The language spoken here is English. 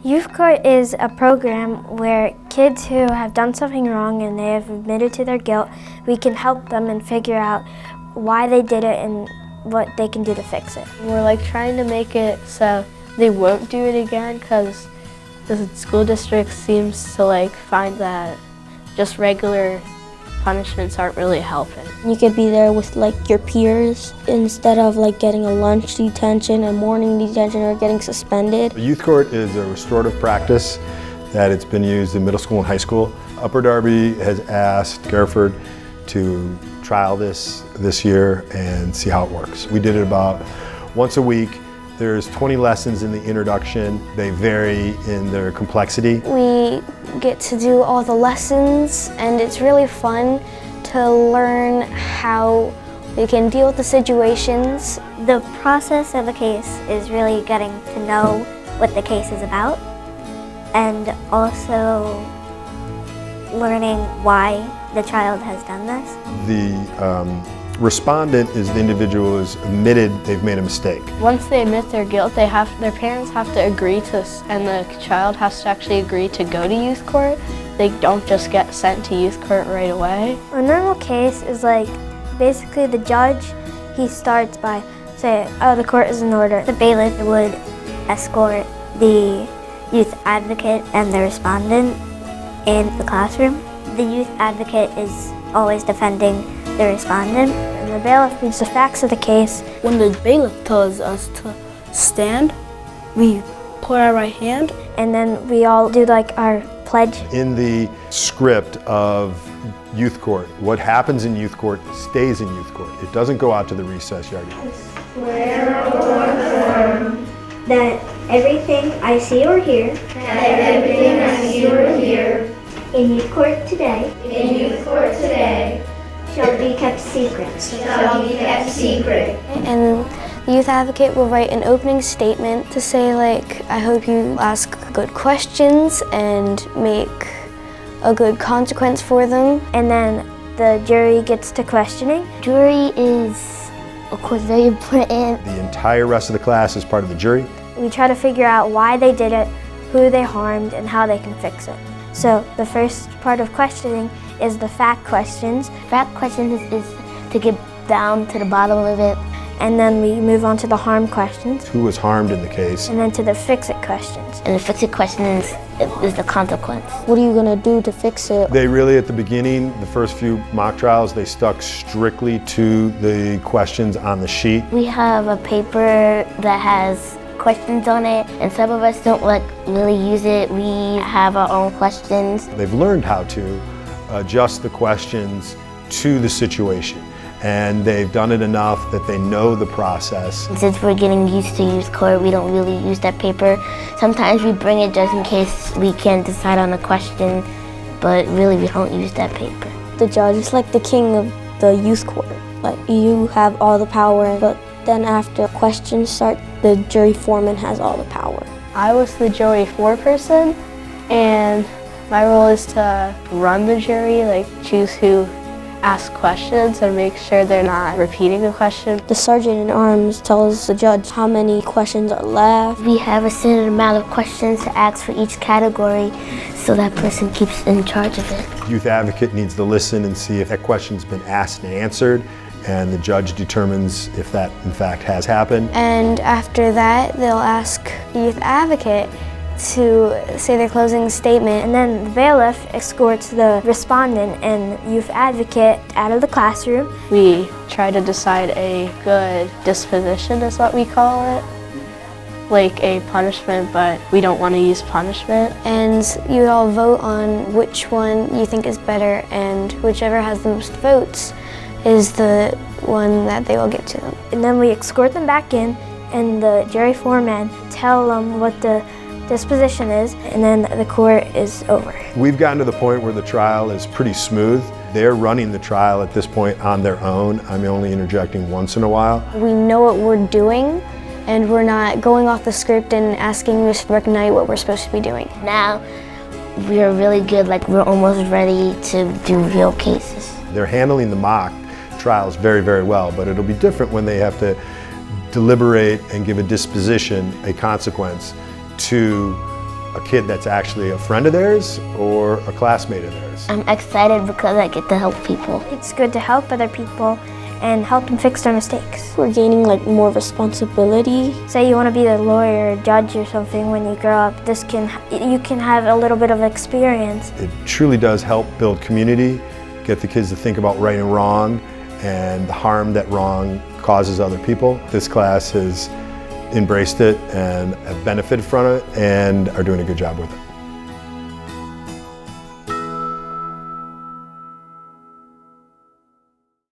Youth Court is a program where kids who have done something wrong and they have admitted to their guilt, we can help them and figure out why they did it and what they can do to fix it. We're like trying to make it so they won't do it again, because the school district seems to like find that just regular punishments aren't really helping. You could be there with like your peers instead of like getting a lunch detention, a morning detention, or getting suspended. Youth Court is a restorative practice that it's been used in middle school and high school. Upper Darby has asked Garrettford to trial this year and see how it works. We did it about once a week. There's 20 lessons in the introduction. They vary in their complexity. We get to do all the lessons, and it's really fun to learn how we can deal with the situations. The process of a case is really getting to know what the case is about, and also learning why the child has done this. The respondent is the individual who's admitted they've made a mistake. Once they admit their guilt, their parents have to agree to, and the child has to actually agree to go to youth court. They don't just get sent to youth court right away. A normal case is like basically the judge, he starts by saying, oh, the court is in order. The bailiff would escort the youth advocate and the respondent in the classroom. The youth advocate is always defending the respondent, and the bailiff reads the facts of the case. When the bailiff tells us to stand, we put our right hand, and then we all do like our pledge. In the script of youth court, what happens in youth court stays in youth court. It doesn't go out to the recess yard. Swear or affirm that everything I see or hear, in youth court today, shall be kept secret. And the youth advocate will write an opening statement to say, like, I hope you ask good questions and make a good consequence for them. And then the jury gets to questioning. Jury is, of course, very important. The entire rest of the class is part of the jury. We try to figure out why they did it, who they harmed, and how they can fix it. So the first part of questioning is the fact questions. Fact questions is to get down to the bottom of it. And then we move on to the harm questions. Who was harmed in the case? And then to the fix-it questions. And the fix-it question is the consequence. What are you gonna do to fix it? They really, at the beginning, the first few mock trials, they stuck strictly to the questions on the sheet. We have a paper that has questions on it, and some of us don't really use it. We have our own questions. They've learned how to adjust the questions to the situation, and they've done it enough that they know the process. Since we're getting used to youth court, we don't really use that paper. Sometimes we bring it just in case we can't decide on a question, but really we don't use that paper. The judge is like the king of the youth court. Like, you have all the power, but then after questions start, the jury foreman has all the power. I was the jury foreperson, and my role is to run the jury, like choose who asks questions and make sure they're not repeating the question. The sergeant-at-arms tells the judge how many questions are left. We have a certain amount of questions to ask for each category, so that person keeps in charge of it. Youth advocate needs to listen and see if that question's been asked and answered, and the judge determines if that in fact has happened. And after that, they'll ask the youth advocate to say their closing statement, and then the bailiff escorts the respondent and youth advocate out of the classroom. We try to decide a good disposition is what we call it, like a punishment, but we don't want to use punishment. And you all vote on which one you think is better, and whichever has the most votes is the one that they will get to them. And then we escort them back in, and the jury foreman tell them what the disposition is, and then the court is over. We've gotten to the point where the trial is pretty smooth. They're running the trial at this point on their own. I'm only interjecting once in a while. We know what we're doing, and we're not going off the script and asking Mr. McKnight what we're supposed to be doing. Now, we're really good, like we're almost ready to do real cases. They're handling the mock trials very, very well, but it'll be different when they have to deliberate and give a disposition, a consequence, to a kid that's actually a friend of theirs or a classmate of theirs. I'm excited because I get to help people. It's good to help other people and help them fix their mistakes. We're gaining like more responsibility. Say you want to be a lawyer or judge or something when you grow up, you can have a little bit of experience. It truly does help build community, get the kids to think about right and wrong and the harm that wrong causes other people. This class has embraced it and have benefited from it and are doing a good job with it.